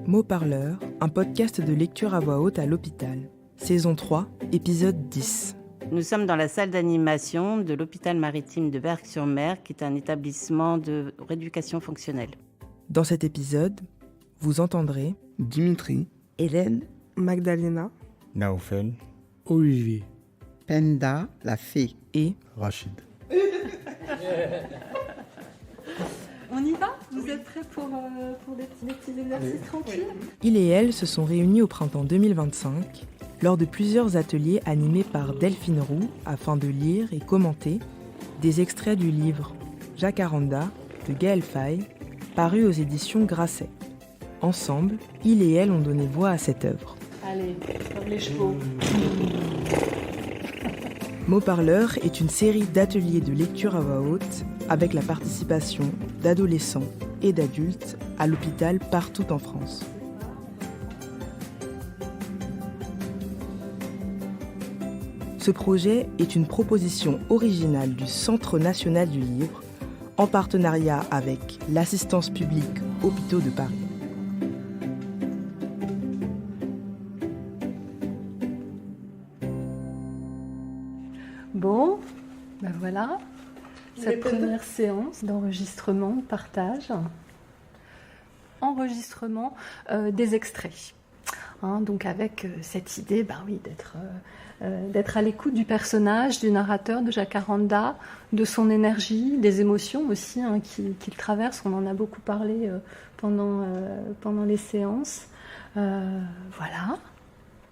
Mots parleurs, un podcast de lecture à voix haute à l'hôpital. Saison 3, épisode 10. Nous sommes dans la salle d'animation de l'hôpital maritime de Berck-sur-Mer, qui est un établissement de rééducation fonctionnelle. Dans cet épisode, vous entendrez Dimitri, Hélène, Magdalena, Naoufel, Olivier, Penda, la fée et Rachid. On y va? Vous êtes prêts pour des petits exercices tranquilles? Il et elle se sont réunis au printemps 2025 lors de plusieurs ateliers animés par Delphine Roux afin de lire et commenter des extraits du livre Jacaranda de Gaël Faye, paru aux éditions Grasset. Ensemble, il et elle ont donné voix à cette œuvre. Allez, comme les chevaux. Mots parleurs est une série d'ateliers de lecture à voix haute avec la participation d'adolescents et d'adultes à l'hôpital partout en France. Ce projet est une proposition originale du Centre national du livre en partenariat avec l'Assistance publique Hôpitaux de Paris. Bon, ben voilà, cette première séance d'enregistrement, de partage. Enregistrement des extraits. Donc avec cette idée d'être à l'écoute du personnage, du narrateur, de Jacaranda, de son énergie, des émotions aussi qu'il traverse. On en a beaucoup parlé pendant les séances. Voilà.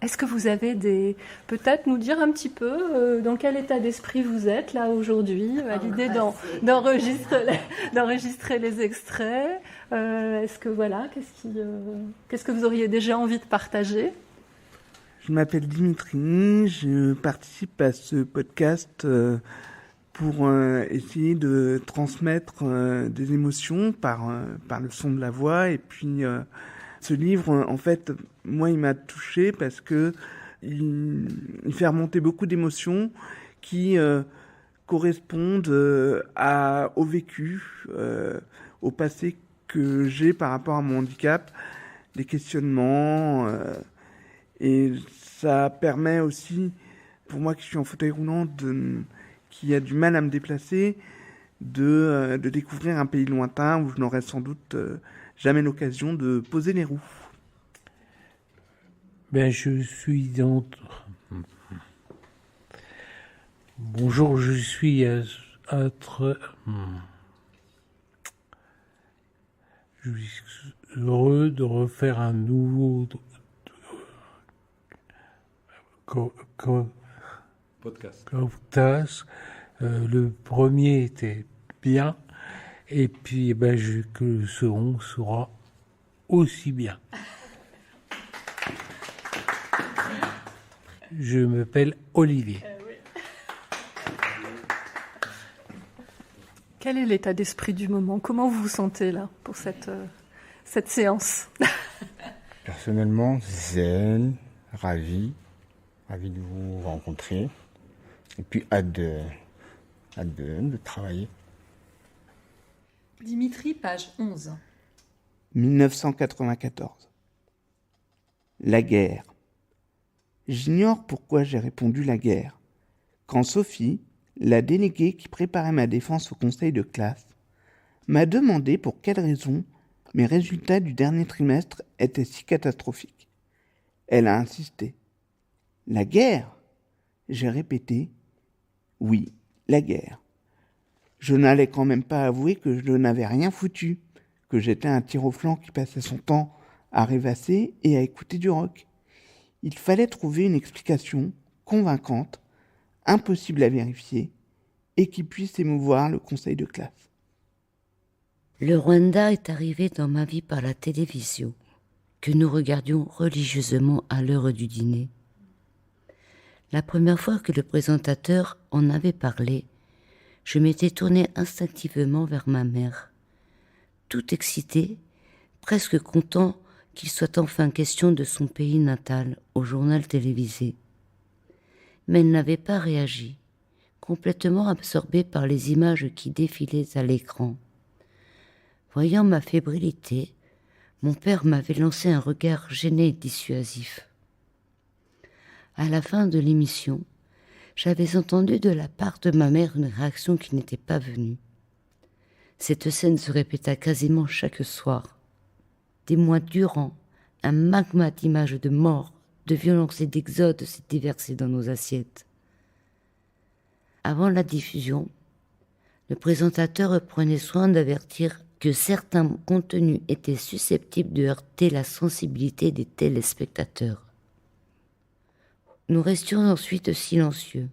Est-ce que vous avez peut-être nous dire un petit peu dans quel état d'esprit vous êtes là aujourd'hui, à l'idée d'enregistrer les extraits? Est-ce que qu'est-ce que vous auriez déjà envie de partager? je m'appelle Dimitri, je participe à ce podcast pour essayer de transmettre des émotions par le son de la voix. Et puis ce livre, en fait, moi, il m'a touché parce que il fait remonter beaucoup d'émotions qui correspondent au vécu, au passé que j'ai par rapport à mon handicap, des questionnements. Et ça permet aussi, pour moi qui suis en fauteuil roulant, qui a du mal à me déplacer, de découvrir un pays lointain où je n'aurais sans doute jamais l'occasion de poser les roues. je suis Bonjour, je suis Je suis heureux de refaire un nouveau podcast. Le premier était bien, et puis que le second sera aussi bien. Je m'appelle Olivier. Quel est l'état d'esprit du moment? Comment vous vous sentez là pour cette séance? Personnellement, zen, ravi de vous rencontrer. Et puis hâte de travailler. Dimitri, page 11. 1994. La guerre. J'ignore pourquoi j'ai répondu la guerre. Quand Sophie, la déléguée qui préparait ma défense au conseil de classe, m'a demandé pour quelle raison mes résultats du dernier trimestre étaient si catastrophiques. Elle a insisté. La guerre? J'ai répété. Oui, la guerre. Je n'allais quand même pas avouer que je n'avais rien foutu, que j'étais un tir au flanc qui passait son temps à rêvasser et à écouter du rock. Il fallait trouver une explication convaincante, impossible à vérifier, et qui puisse émouvoir le conseil de classe. Le Rwanda est arrivé dans ma vie par la télévision, que nous regardions religieusement à l'heure du dîner. La première fois que le présentateur en avait parlé, je m'étais tournée instinctivement vers ma mère, tout excité, presque content qu'il soit enfin question de son pays natal au journal télévisé. Mais elle n'avait pas réagi, complètement absorbée par les images qui défilaient à l'écran. Voyant ma fébrilité, Mon père m'avait lancé un regard gêné et dissuasif. À la fin de l'émission, j'avais entendu de la part de ma mère une réaction qui n'était pas venue. Cette scène se répéta quasiment chaque soir. Des mois durant, un magma d'images de mort, de violence et d'exode s'est déversé dans nos assiettes. Avant la diffusion, le présentateur prenait soin d'avertir que certains contenus étaient susceptibles de heurter la sensibilité des téléspectateurs. Nous restions ensuite silencieux,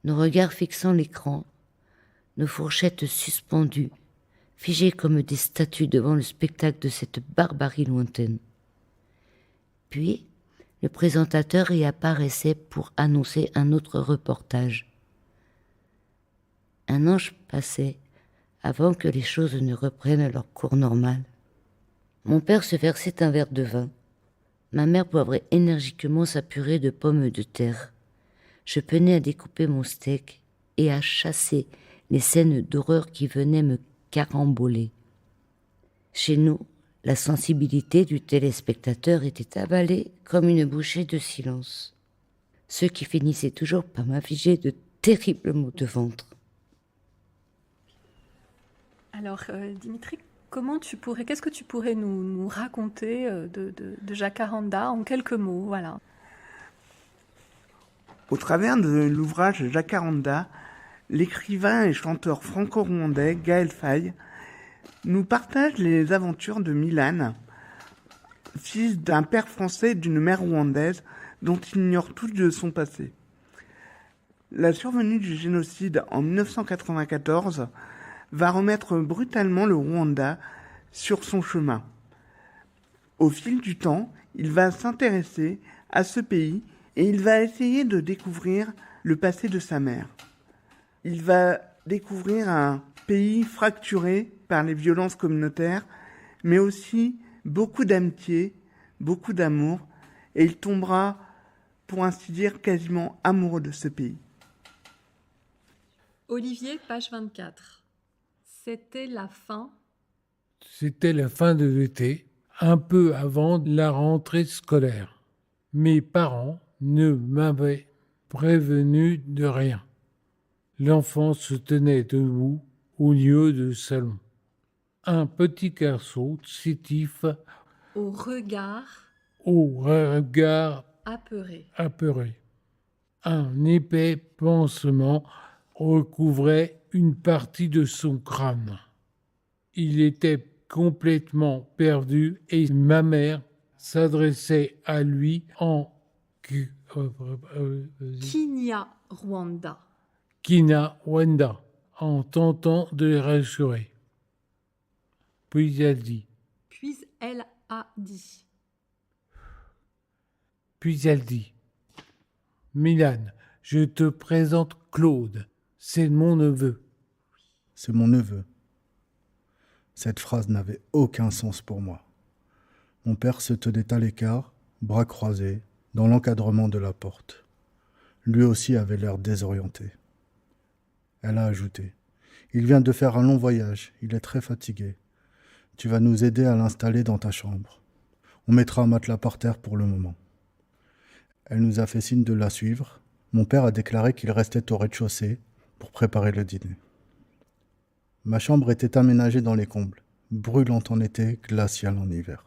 nos regards fixant l'écran, nos fourchettes suspendues, figées comme des statues devant le spectacle de cette barbarie lointaine. Puis, le présentateur y apparaissait pour annoncer un autre reportage. Un ange passait avant que les choses ne reprennent leur cours normal. Mon père se versait un verre de vin. Ma mère poivrait énergiquement sa purée de pommes de terre. Je peinais à découper mon steak et à chasser les scènes d'horreur qui venaient me caramboler. Chez nous, la sensibilité du téléspectateur était avalée comme une bouchée de silence, ce qui finissait toujours par m'affliger de terribles maux de ventre. Alors, Dimitri, qu'est-ce que tu pourrais nous raconter de Jacaranda en quelques mots, voilà. Au travers de l'ouvrage Jacaranda, l'écrivain et chanteur franco-rwandais Gaël Faye nous partage les aventures de Milan, fils d'un père français et d'une mère rwandaise dont il ignore tout de son passé. La survenue du génocide en 1994 va remettre brutalement le Rwanda sur son chemin. Au fil du temps, il va s'intéresser à ce pays et il va essayer de découvrir le passé de sa mère. Il va découvrir un pays fracturé par les violences communautaires, mais aussi beaucoup d'amitié, beaucoup d'amour, et il tombera, pour ainsi dire, quasiment amoureux de ce pays. Olivier, page 24. C'était la fin. C'était la fin de l'été, un peu avant la rentrée scolaire. Mes parents ne m'avaient prévenu de rien. L'enfant se tenait debout au lieu de salon. Un petit garçon chétif, Au regard apeuré. Un épais pansement recouvrait une partie de son crâne. Il était complètement perdu et ma mère s'adressait à lui en Kinyarwanda en tentant de le rassurer. Puis elle dit Milan, je te présente Claude, c'est mon neveu. C'est mon neveu. Cette phrase n'avait aucun sens pour moi. Mon père se tenait à l'écart, bras croisés, dans l'encadrement de la porte. Lui aussi avait l'air désorienté. Elle a ajouté « Il vient de faire un long voyage, il est très fatigué. Tu vas nous aider à l'installer dans ta chambre. On mettra un matelas par terre pour le moment. » Elle nous a fait signe de la suivre. Mon père a déclaré qu'il restait au rez-de-chaussée pour préparer le dîner. Ma chambre était aménagée dans les combles, brûlante en été, glaciale en hiver.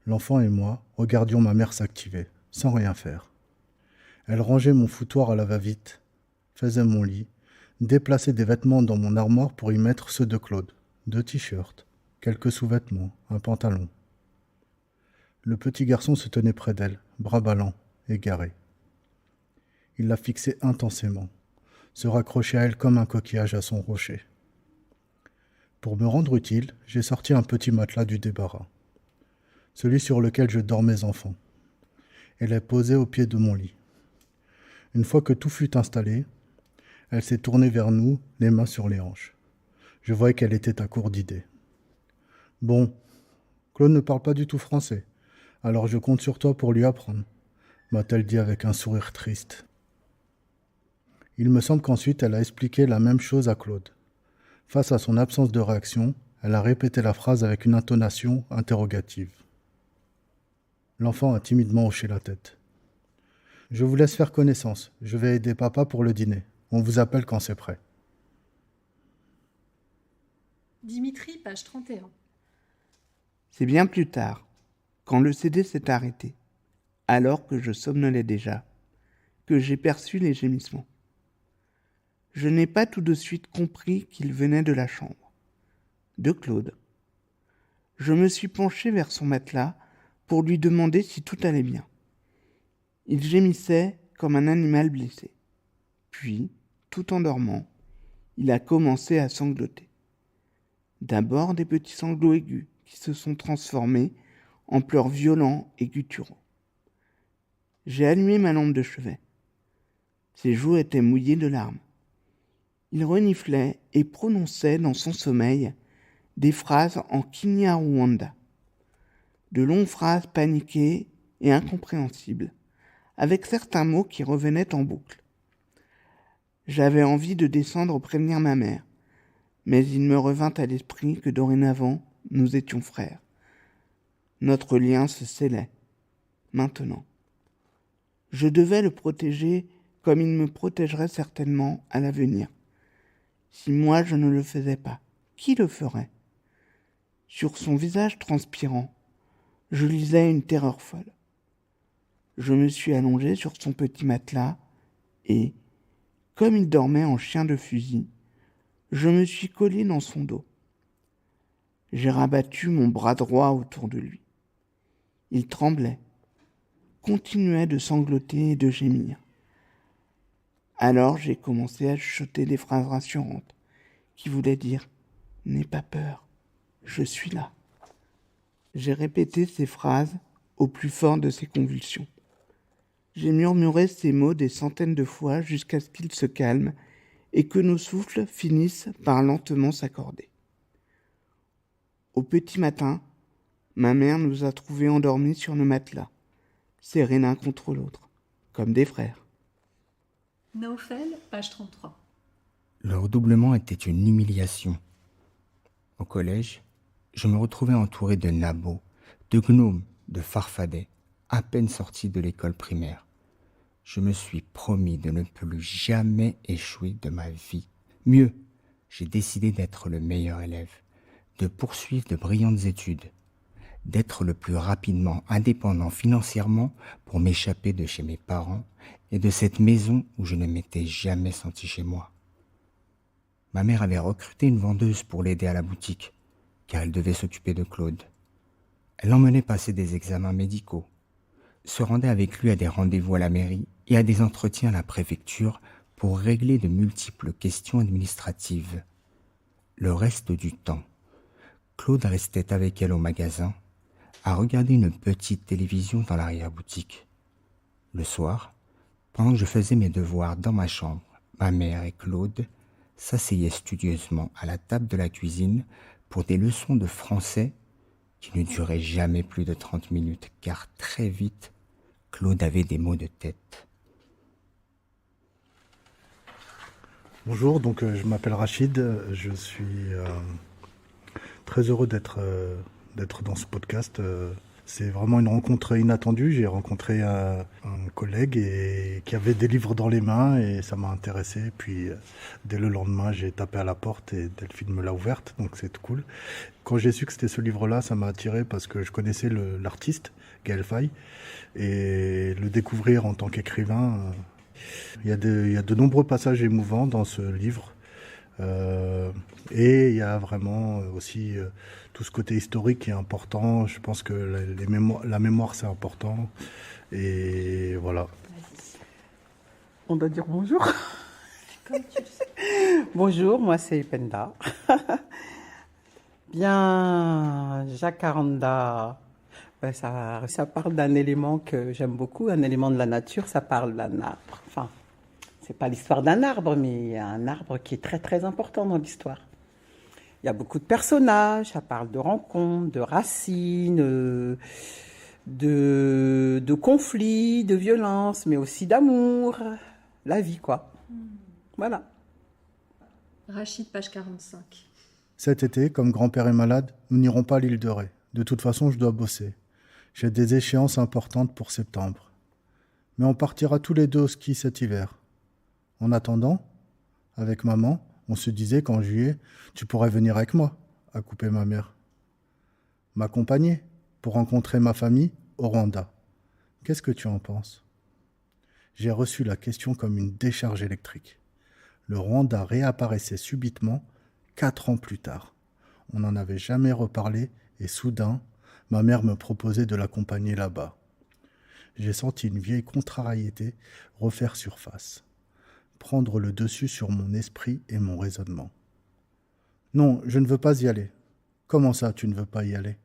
L'enfant et moi regardions ma mère s'activer, sans rien faire. Elle rangeait mon foutoir à la va-vite, faisait mon lit, déplaçait des vêtements dans mon armoire pour y mettre ceux de Claude, 2 t-shirts, quelques sous-vêtements, un pantalon. Le petit garçon se tenait près d'elle, bras ballants, égaré. Il la fixait intensément, se raccrochait à elle comme un coquillage à son rocher. Pour me rendre utile, j'ai sorti un petit matelas du débarras, celui sur lequel je dormais enfant, et l'ai posé au pied de mon lit. Une fois que tout fut installé, elle s'est tournée vers nous, les mains sur les hanches. Je voyais qu'elle était à court d'idées. « Bon, Claude ne parle pas du tout français, alors je compte sur toi pour lui apprendre, » m'a-t-elle dit avec un sourire triste. Il me semble qu'ensuite elle a expliqué la même chose à Claude. Face à son absence de réaction, Elle a répété la phrase avec une intonation interrogative. L'enfant a timidement hoché la tête. « Je vous laisse faire connaissance. Je vais aider papa pour le dîner. On vous appelle quand c'est prêt. » Dimitri, page 31. C'est bien plus tard, quand le CD s'est arrêté, alors que je somnolais déjà, que j'ai perçu les gémissements. Je n'ai pas tout de suite compris qu'il venait de la chambre, de Claude. Je me suis penché vers son matelas pour lui demander si tout allait bien. Il gémissait comme un animal blessé. Puis, tout en dormant, il a commencé à sangloter. D'abord des petits sanglots aigus qui se sont transformés en pleurs violents et gutturaux. J'ai allumé ma lampe de chevet. Ses joues étaient mouillées de larmes. Il reniflait et prononçait dans son sommeil des phrases en Kinyarwanda. De longues phrases paniquées et incompréhensibles, avec certains mots qui revenaient en boucle. J'avais envie de descendre prévenir ma mère, mais il me revint à l'esprit que dorénavant, nous étions frères. Notre lien se scellait, maintenant. Je devais le protéger comme il me protégerait certainement à l'avenir. Si moi je ne le faisais pas, qui le ferait ? Sur son visage transpirant, je lisais une terreur folle. Je me suis allongé sur son petit matelas et, comme il dormait en chien de fusil, je me suis collé dans son dos. J'ai rabattu mon bras droit autour de lui. Il tremblait, continuait de sangloter et de gémir. Alors j'ai commencé à chuchoter des phrases rassurantes qui voulaient dire « N'aie pas peur, je suis là ». J'ai répété ces phrases au plus fort de ses convulsions. J'ai murmuré ces mots des centaines de fois jusqu'à ce qu'ils se calment et que nos souffles finissent par lentement s'accorder. Au petit matin, ma mère nous a trouvés endormis sur le matelas, serrés l'un contre l'autre, comme des frères. Naofel, page 33. Le redoublement était une humiliation. Au collège, je me retrouvais entouré de nabots, de gnomes, de farfadets, à peine sortis de l'école primaire. Je me suis promis de ne plus jamais échouer de ma vie. Mieux, j'ai décidé d'être le meilleur élève, de poursuivre de brillantes études, d'être le plus rapidement indépendant financièrement pour m'échapper de chez mes parents et de cette maison où je ne m'étais jamais senti chez moi. Ma mère avait recruté une vendeuse pour l'aider à la boutique, car elle devait s'occuper de Claude. Elle l'emmenait passer des examens médicaux, se rendait avec lui à des rendez-vous à la mairie et à des entretiens à la préfecture pour régler de multiples questions administratives. Le reste du temps, Claude restait avec elle au magasin, à regarder une petite télévision dans l'arrière-boutique. Le soir, pendant que je faisais mes devoirs dans ma chambre, ma mère et Claude s'asseyaient studieusement à la table de la cuisine pour des leçons de français qui ne duraient jamais plus de 30 minutes, car très vite, Claude avait des maux de tête. Bonjour, donc je m'appelle Rachid, je suis très heureux d'être dans ce podcast. C'est vraiment une rencontre inattendue. J'ai rencontré un collègue qui avait des livres dans les mains et ça m'a intéressé. Puis dès le lendemain, j'ai tapé à la porte et Delphine me l'a ouverte, donc c'est tout cool. Quand j'ai su que c'était ce livre-là, ça m'a attiré parce que je connaissais l'artiste, Gaël Faye, et le découvrir en tant qu'écrivain, il y a de nombreux passages émouvants dans ce livre. Et il y a vraiment aussi tout ce côté historique qui est important. Je pense que la mémoire c'est important. Et voilà. On doit dire bonjour. Comme tu le sais. Bonjour, moi c'est Penda. Bien, Jacaranda, ça parle d'un élément que j'aime beaucoup, un élément de la nature, ça parle d'un arbre. Enfin, c'est pas l'histoire d'un arbre, mais il y a un arbre qui est très très important dans l'histoire. Il y a beaucoup de personnages, ça parle de rencontres, de racines, de conflits, de violences, mais aussi d'amour, la vie quoi. Voilà. Rachid, page 45. Cet été, comme grand-père est malade, nous n'irons pas à l'île de Ré. De toute façon, je dois bosser. J'ai des échéances importantes pour septembre. Mais on partira tous les deux au ski cet hiver. En attendant, avec maman, on se disait qu'en juillet, tu pourrais venir avec moi, a coupé ma mère. M'accompagner pour rencontrer ma famille au Rwanda. Qu'est-ce que tu en penses ? J'ai reçu la question comme une décharge électrique. Le Rwanda réapparaissait subitement 4 ans plus tard. On n'en avait jamais reparlé et soudain, ma mère me proposait de l'accompagner là-bas. J'ai senti une vieille contrariété refaire surface, prendre le dessus sur mon esprit et mon raisonnement. Non, je ne veux pas y aller. Comment ça, tu ne veux pas y aller ?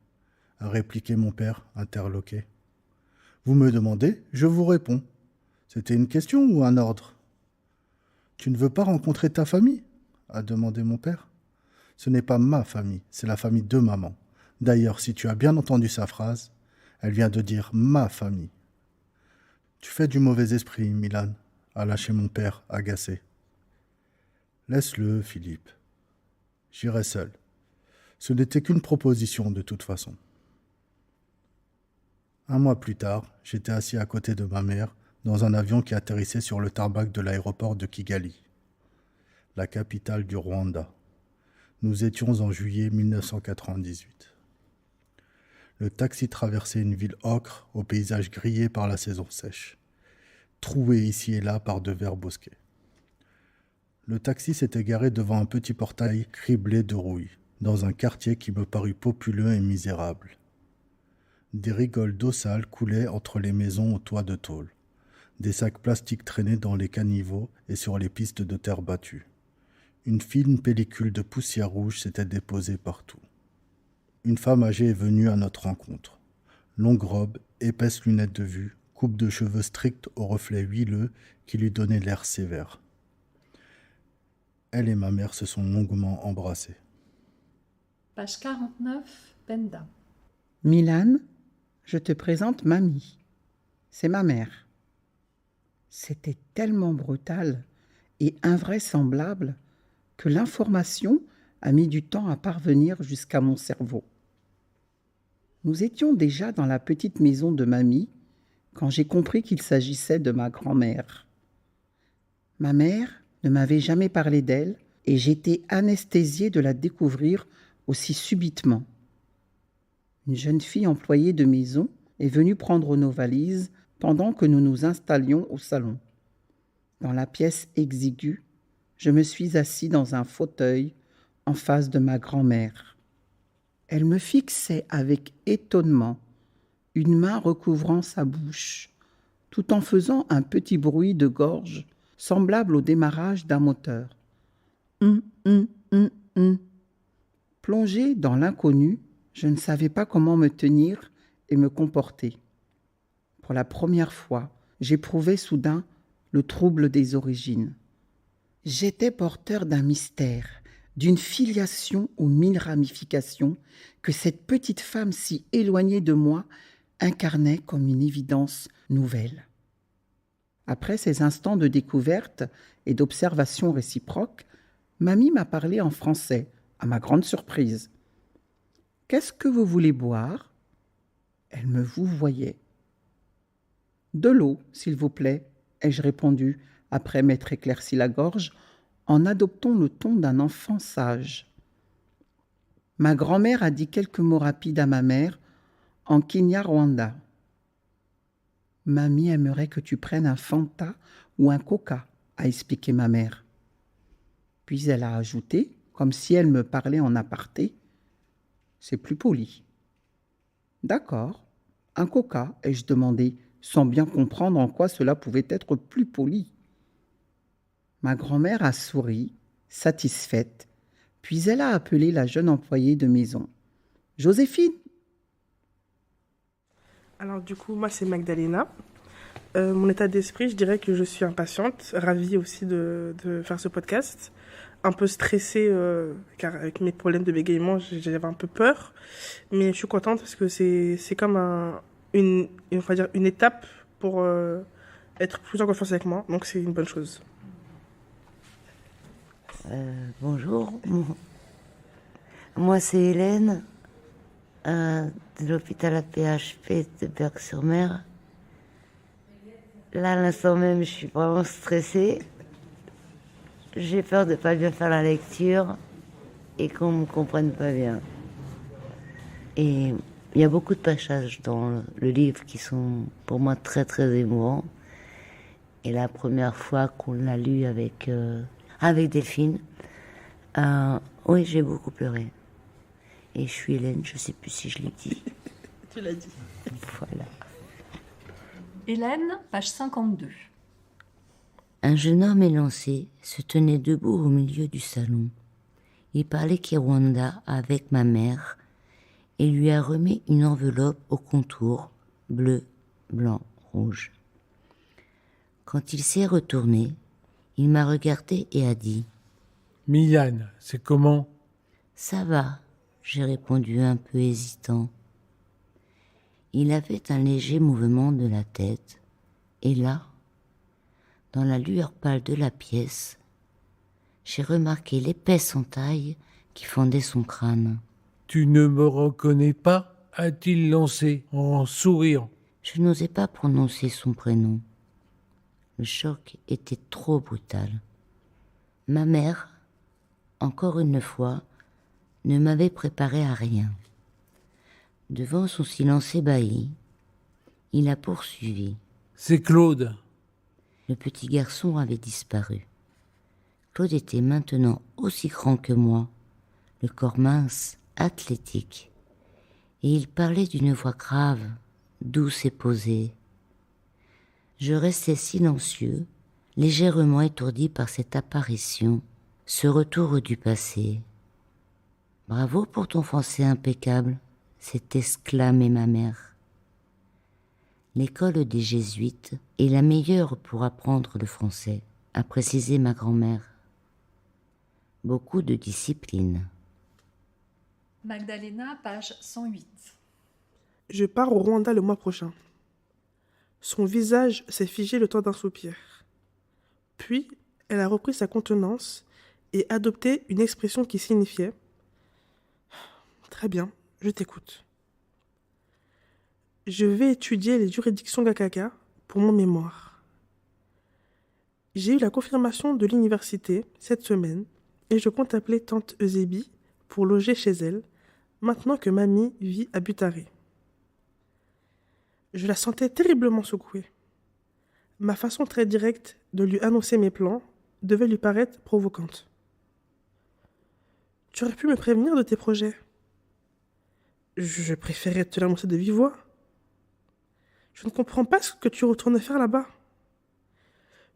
A répliqué mon père, interloqué. Vous me demandez, je vous réponds. C'était une question ou un ordre ? Tu ne veux pas rencontrer ta famille ? A demandé mon père. Ce n'est pas ma famille, c'est la famille de maman. D'ailleurs, si tu as bien entendu sa phrase, elle vient de dire ma famille. Tu fais du mauvais esprit, Milan, a lâché mon père, agacé. Laisse-le, Philippe. J'irai seul. Ce n'était qu'une proposition de toute façon. 1 mois plus tard, j'étais assis à côté de ma mère dans un avion qui atterrissait sur le tarmac de l'aéroport de Kigali, la capitale du Rwanda. Nous étions en juillet 1998. Le taxi traversait une ville ocre au paysage grillé par la saison sèche, troué ici et là par de verts bosquets. Le taxi s'était garé devant un petit portail criblé de rouille, dans un quartier qui me parut populeux et misérable. Des rigoles d'eau sale coulaient entre les maisons aux toits de tôle. Des sacs plastiques traînaient dans les caniveaux et sur les pistes de terre battue. Une fine pellicule de poussière rouge s'était déposée partout. Une femme âgée est venue à notre rencontre. Longue robe, épaisse lunette de vue, coupe de cheveux stricte aux reflets huileux qui lui donnaient l'air sévère. Elle et ma mère se sont longuement embrassées. Page 49, Penda. Milan, je te présente Mamie. C'est ma mère. C'était tellement brutal et invraisemblable que l'information a mis du temps à parvenir jusqu'à mon cerveau. Nous étions déjà dans la petite maison de Mamie quand j'ai compris qu'il s'agissait de ma grand-mère. Ma mère ne m'avait jamais parlé d'elle et j'étais anesthésiée de la découvrir aussi subitement. Une jeune fille employée de maison est venue prendre nos valises pendant que nous nous installions au salon. Dans la pièce exiguë, je me suis assis dans un fauteuil en face de ma grand-mère. Elle me fixait avec étonnement, une main recouvrant sa bouche, tout en faisant un petit bruit de gorge semblable au démarrage d'un moteur. Plongée dans l'inconnu, je ne savais pas comment me tenir et me comporter. Pour la première fois, j'éprouvais soudain le trouble des origines. J'étais porteur d'un mystère, d'une filiation aux 1000 ramifications que cette petite femme si éloignée de moi incarnait comme une évidence nouvelle. Après ces instants de découverte et d'observation réciproque, Mamie m'a parlé en français, à ma grande surprise. « Qu'est-ce que vous voulez boire ?» Elle me vouvoyait. « De l'eau, s'il vous plaît », ai-je répondu, après m'être éclairci la gorge, en adoptant le ton d'un enfant sage. Ma grand-mère a dit quelques mots rapides à ma mère en Kinyarwanda. « Mamie aimerait que tu prennes un Fanta ou un Coca », a expliqué ma mère. Puis elle a ajouté, comme si elle me parlait en aparté, « C'est plus poli. »« D'accord, un Coca », ai-je demandé, sans bien comprendre en quoi cela pouvait être plus poli. Ma grand-mère a souri, satisfaite, puis elle a appelé la jeune employée de maison. « Joséphine !» Alors du coup, moi c'est Magdalena. Mon état d'esprit, je dirais que je suis impatiente, ravie aussi de faire ce podcast. Un peu stressée, car avec mes problèmes de bégaiement, j'avais un peu peur. Mais je suis contente parce que c'est comme on va dire une étape pour être plus en confiance avec moi. Donc c'est une bonne chose. Bonjour. Moi, c'est Hélène, de l'hôpital AP-HP de Berck-sur-Mer. Là, à l'instant même, je suis vraiment stressée. J'ai peur de ne pas bien faire la lecture et qu'on ne me comprenne pas bien. Et il y a beaucoup de passages dans le livre qui sont pour moi très très émouvants. Et la première fois qu'on l'a lu avec Delphine, oui, j'ai beaucoup pleuré. Et je suis Hélène, je ne sais plus si je l'ai dit. Tu l'as dit. Voilà. Hélène, page 52. Un jeune homme élancé se tenait debout au milieu du salon. Il parlait Kinyarwanda avec ma mère et lui a remis une enveloppe au contour bleu, blanc, rouge. Quand il s'est retourné, il m'a regardé et a dit « Milan, c'est comment ? Ça va », j'ai répondu un peu hésitant. Il avait un léger mouvement de la tête, et là, dans la lueur pâle de la pièce, j'ai remarqué l'épaisse entaille qui fendait son crâne. « Tu ne me reconnais pas ?» a-t-il lancé en souriant. Je n'osais pas prononcer son prénom. Le choc était trop brutal. Ma mère, encore une fois, ne m'avait préparé à rien. Devant son silence ébahi, il a poursuivi. « C'est Claude. » Le petit garçon avait disparu. Claude était maintenant aussi grand que moi, le corps mince, athlétique, et il parlait d'une voix grave, douce et posée. Je restais silencieux, légèrement étourdi par cette apparition, ce retour du passé. « Bravo pour ton français impeccable », s'est exclamée ma mère. L'école des jésuites est la meilleure pour apprendre le français, a précisé ma grand-mère. Beaucoup de discipline. Magdalena, page 108. Je pars au Rwanda le mois prochain. Son visage s'est figé le temps d'un soupir. Puis, elle a repris sa contenance et adopté une expression qui signifiait « Très bien, je t'écoute. Je vais étudier les juridictions Gakaka pour mon mémoire. J'ai eu la confirmation de l'université cette semaine et je compte appeler tante Eusébi pour loger chez elle, maintenant que mamie vit à Butaré. » Je la sentais terriblement secouée. Ma façon très directe de lui annoncer mes plans devait lui paraître provocante. « Tu aurais pu me prévenir de tes projets. Je préférais te l'annoncer de vive voix. Je ne comprends pas ce que tu retournes faire là-bas.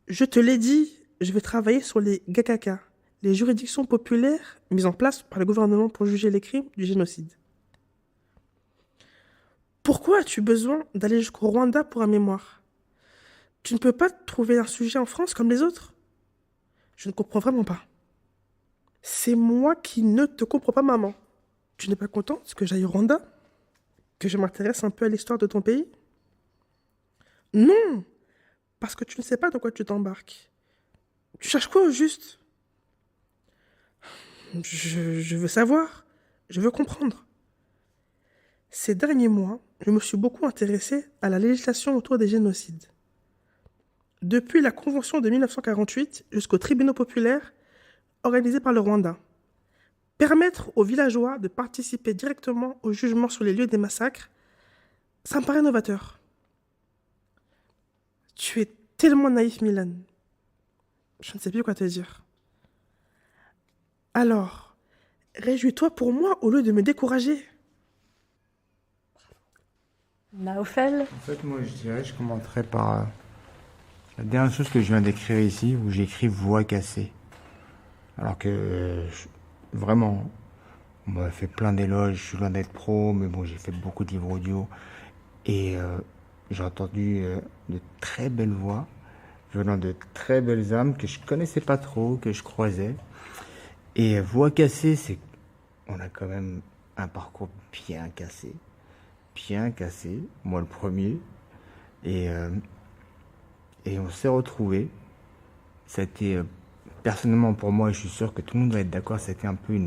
Je te l'ai dit, je vais travailler sur les Gakaka, les juridictions populaires mises en place par le gouvernement pour juger les crimes du génocide. Pourquoi as-tu besoin d'aller jusqu'au Rwanda pour un mémoire? Tu ne peux pas trouver un sujet en France comme les autres? Je ne comprends vraiment pas. C'est moi qui ne te comprends pas, maman. Tu n'es pas contente que j'aille au Rwanda? Que je m'intéresse un peu à l'histoire de ton pays? Non, parce que tu ne sais pas dans quoi tu t'embarques. Tu cherches quoi au juste? Je veux savoir, je veux comprendre. Ces derniers mois, je me suis beaucoup intéressée à la législation autour des génocides. Depuis la Convention de 1948 jusqu'aux tribunaux populaires organisés par le Rwanda. Permettre aux villageois de participer directement au jugement sur les lieux des massacres, ça me paraît novateur. Tu es tellement naïf, Milan. Je ne sais plus quoi te dire. Alors, réjouis-toi pour moi au lieu de me décourager. Naofel. En fait, moi, je dirais, je commencerai par la dernière chose que je viens d'écrire ici, où j'écris voix cassée. Alors que, vraiment, on m'a fait plein d'éloges, je suis loin d'être pro, mais bon, j'ai fait beaucoup de livres audio. Et j'ai entendu de très belles voix, venant de très belles âmes que je connaissais pas trop, que je croisais. Et voix cassée, c'est on a quand même un parcours bien cassé, moi le premier. Et on s'est retrouvés. Ça a été, personnellement pour moi, et je suis sûr que tout le monde va être d'accord, c'était un peu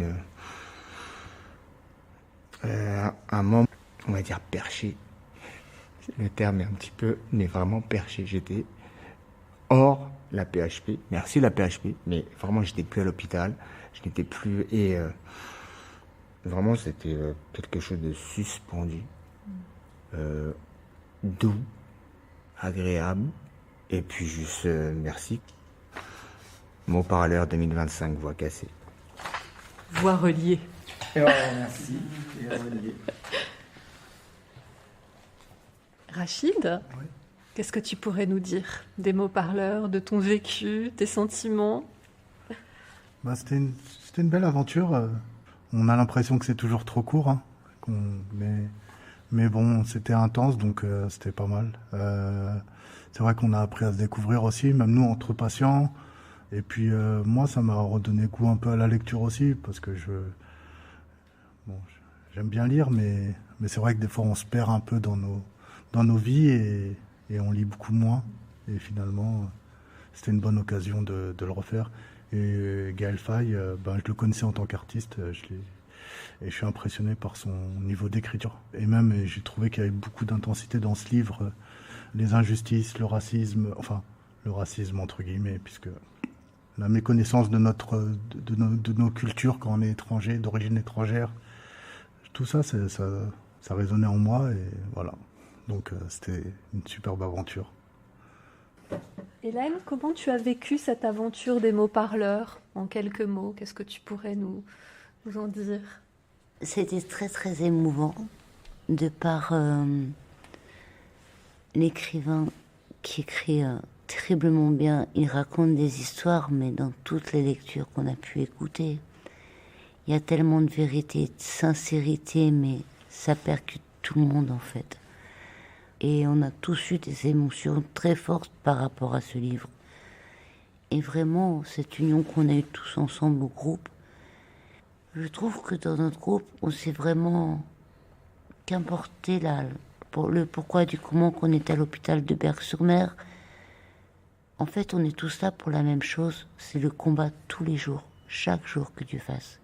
un moment, on va dire perché. Le terme est un petit peu, mais vraiment perché. J'étais hors la PHP. Merci la PHP, mais vraiment, j'étais plus à l'hôpital. Je n'étais plus... Et vraiment, c'était quelque chose de suspendu. Doux, agréable. Et puis juste, merci. Mot parleur 2025, voix cassée. Voix reliée. Et voilà, merci. Et reliée. Rachid, Oui. qu'est-ce que tu pourrais nous dire des mots parleurs, de ton vécu, tes sentiments? C'était une belle aventure. On a l'impression que c'est toujours trop court, hein, mais bon, c'était intense, donc c'était pas mal. C'est vrai qu'on a appris à se découvrir aussi, même nous entre patients. Et puis moi, ça m'a redonné goût un peu à la lecture aussi, parce que j'aime bien lire, mais c'est vrai que des fois on se perd un peu dans nos vies et on lit beaucoup moins. Et finalement, c'était une bonne occasion de le refaire. Et Gaël Faye, je le connaissais en tant qu'artiste, et je suis impressionné par son niveau d'écriture. Et même, j'ai trouvé qu'il y avait beaucoup d'intensité dans ce livre, les injustices, le racisme entre guillemets, puisque la méconnaissance de nos cultures quand on est étranger, d'origine étrangère, tout ça, ça résonnait en moi, et voilà. Donc c'était une superbe aventure. Hélène, comment tu as vécu cette aventure des mots parleurs? En quelques mots, qu'est-ce que tu pourrais nous en dire? C'était très très émouvant de par l'écrivain qui écrit terriblement bien. Il raconte des histoires, mais dans toutes les lectures qu'on a pu écouter, il y a tellement de vérité, de sincérité, mais ça percute tout le monde en fait. Et on a tous eu des émotions très fortes par rapport à ce livre. Et vraiment, cette union qu'on a eue tous ensemble au groupe, je trouve que dans notre groupe, on s'est vraiment qu'importé le pourquoi du comment qu'on est à l'hôpital de Berck-sur-Mer. En fait, on est tous là pour la même chose, c'est le combat tous les jours, chaque jour que Dieu fasse.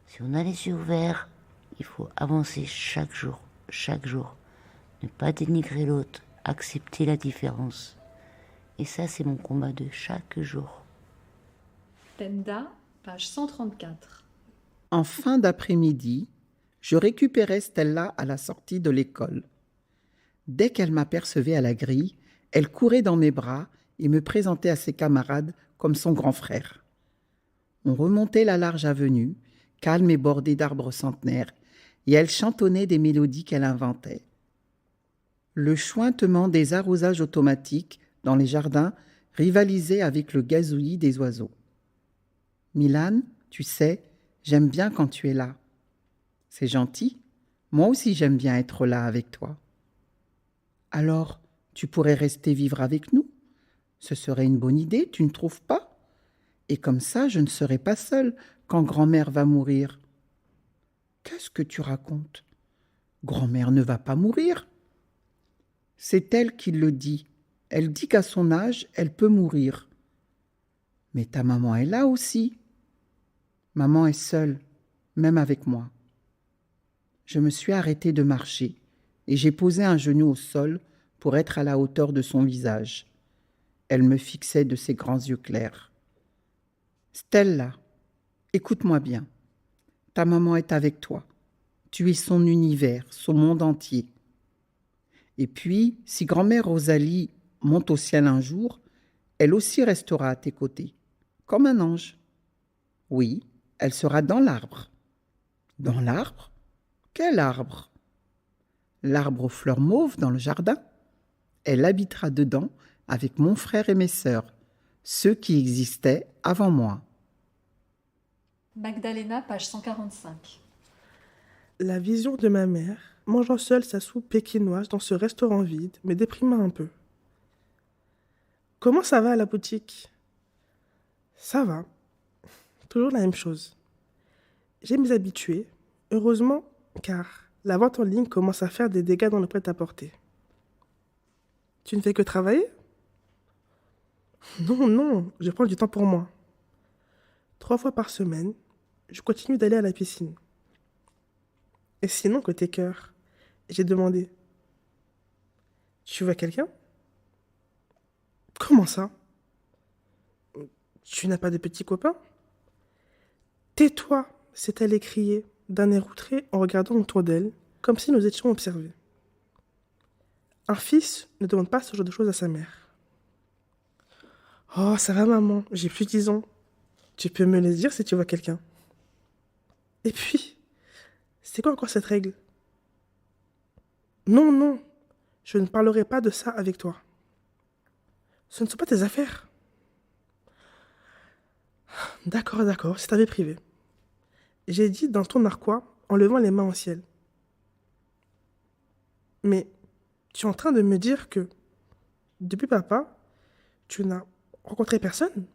Si on a les yeux ouverts, il faut avancer chaque jour. Ne pas dénigrer l'autre, accepter la différence. Et ça, c'est mon combat de chaque jour. Penda, page 134. En fin d'après-midi, je récupérais Stella à la sortie de l'école. Dès qu'elle m'apercevait à la grille, elle courait dans mes bras et me présentait à ses camarades comme son grand frère. On remontait la large avenue, calme et bordée d'arbres centenaires, et elle chantonnait des mélodies qu'elle inventait. Le chointement des arrosages automatiques dans les jardins rivalisait avec le gazouillis des oiseaux. « Milan, tu sais, j'aime bien quand tu es là. »« C'est gentil, moi aussi j'aime bien être là avec toi. »« Alors, tu pourrais rester vivre avec nous ? Ce serait une bonne idée, tu ne trouves pas ? Et comme ça, je ne serai pas seule quand grand-mère va mourir. »« Qu'est-ce que tu racontes ? Grand-mère ne va pas mourir. » C'est elle qui le dit. Elle dit qu'à son âge, elle peut mourir. Mais ta maman est là aussi. Maman est seule, même avec moi. Je me suis arrêtée de marcher et j'ai posé un genou au sol pour être à la hauteur de son visage. Elle me fixait de ses grands yeux clairs. « Stella, écoute-moi bien. Ta maman est avec toi. Tu es son univers, son monde entier. Et puis, si grand-mère Rosalie monte au ciel un jour, elle aussi restera à tes côtés, comme un ange. Oui, elle sera dans l'arbre. » « Dans l'arbre ? Quel arbre ? » ?»« L'arbre aux fleurs mauves dans le jardin. Elle habitera dedans avec mon frère et mes sœurs, ceux qui existaient avant moi. » Magdalena, page 145. La vision de ma mère, mangeant seule sa soupe pékinoise dans ce restaurant vide, me déprima un peu. « Comment ça va à la boutique ?»« Ça va. Toujours la même chose. J'ai m'y habitué, heureusement, car la vente en ligne commence à faire des dégâts dans le prêt-à-porter. »« Tu ne fais que travailler ?»« Non, je prends du temps pour moi. 3 fois par semaine, je continue d'aller à la piscine. Et sinon, côté cœur, j'ai demandé, tu vois quelqu'un? Comment ça? Tu n'as pas de petit copain? Tais-toi, s'est-elle écriée d'un air outré en regardant autour d'elle, comme si nous étions observés. Un fils ne demande pas ce genre de choses à sa mère. Oh, ça va maman, j'ai plus 10 ans. Tu peux me le dire si tu vois quelqu'un. Et puis, c'est quoi encore cette règle? Non, non, je ne parlerai pas de ça avec toi. Ce ne sont pas tes affaires. D'accord, c'est ta vie privée. J'ai dit dans ton narquois en levant les mains au ciel. Mais tu es en train de me dire que, depuis papa, tu n'as rencontré personne?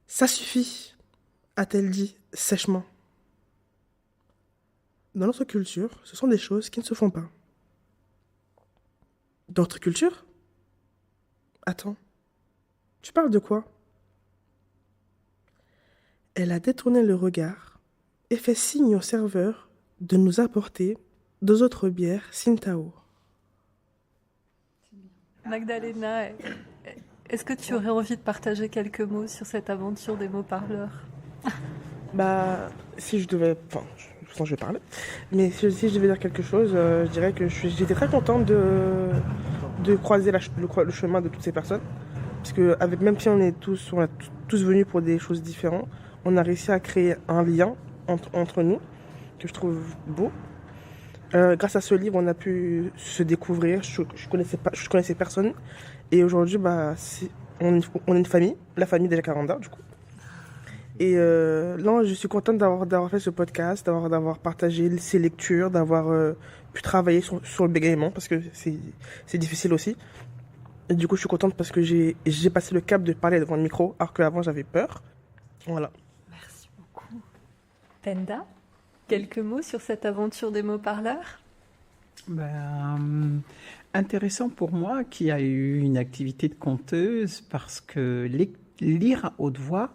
Ça suffit, a-t-elle dit sèchement. Dans notre culture, ce sont des choses qui ne se font pas. Dans notre culture? Attends, tu parles de quoi? Elle a détourné le regard et fait signe au serveur de nous apporter 2 autres bières Tsingtao. Magdalena, est-ce que tu aurais envie de partager quelques mots sur cette aventure des mots parleurs? Bah, si je devais... Enfin, de toute façon, je vais parler. Mais si je devais dire quelque chose, je dirais que j'étais très contente de croiser le chemin de toutes ces personnes. Parce que même si on est tous venus pour des choses différentes, on a réussi à créer un lien entre nous, que je trouve beau. Grâce à ce livre, on a pu se découvrir. Je connaissais personne. Et aujourd'hui, bah, on est une famille, la famille des Jacaranda, du coup. Et là, je suis contente d'avoir fait ce podcast, d'avoir partagé ces lectures, d'avoir pu travailler sur le bégaiement, parce que c'est difficile aussi. Et du coup, je suis contente parce que j'ai passé le cap de parler devant le micro, alors qu'avant, j'avais peur. Voilà. Merci beaucoup. Penda, quelques mots sur cette aventure des mots parleurs? Intéressant pour moi qui a eu une activité de conteuse, parce que lire à haute voix,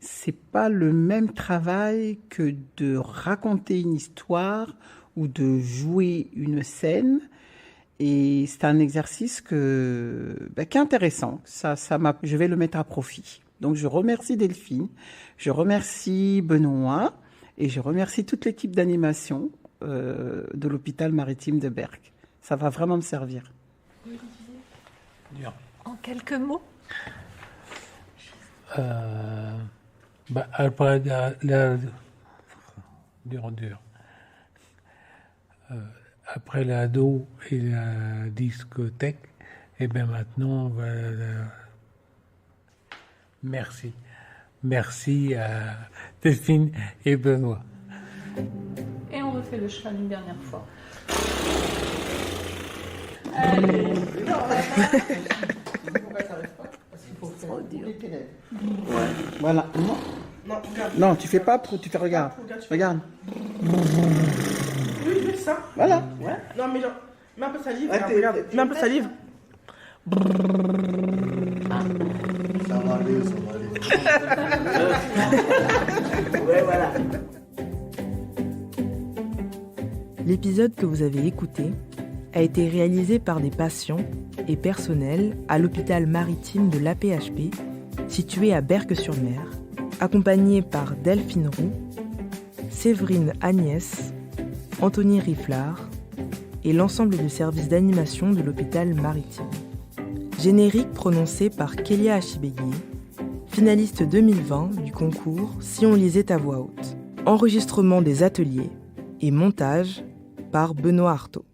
c'est pas le même travail que de raconter une histoire ou de jouer une scène. Et c'est un exercice qui est intéressant. Je vais le mettre à profit. Donc je remercie Delphine, je remercie Benoît et je remercie toute l'équipe d'animation de l'hôpital maritime de Berck. Ça va vraiment me servir. Dur. En quelques mots? Après après l'ado et la discothèque, et bien maintenant, on va... Merci à Delphine et Benoît. Et on refait le cheval une dernière fois. Allez. Trop dur. Voilà. Non, tu fais pas, tu fais regarde. Regarde. Oui, c'est ça. Voilà. Ouais. Non, mais genre, mets un peu salive. Regarde, mets un peu salive. Ça va aller. Ouais, voilà. L'épisode que vous avez écouté a été réalisé par des patients et personnels à l'hôpital maritime de l'AP-HP, situé à Berck-sur-Mer, accompagnés par Delphine Roux, Séverine Agnès, Anthony Rifflard et l'ensemble du service d'animation de l'hôpital maritime. Générique prononcé par Kélia Achibéguié, finaliste 2020 du concours Si on lisait à voix haute. Enregistrement des ateliers et montage par Benoît Artaud.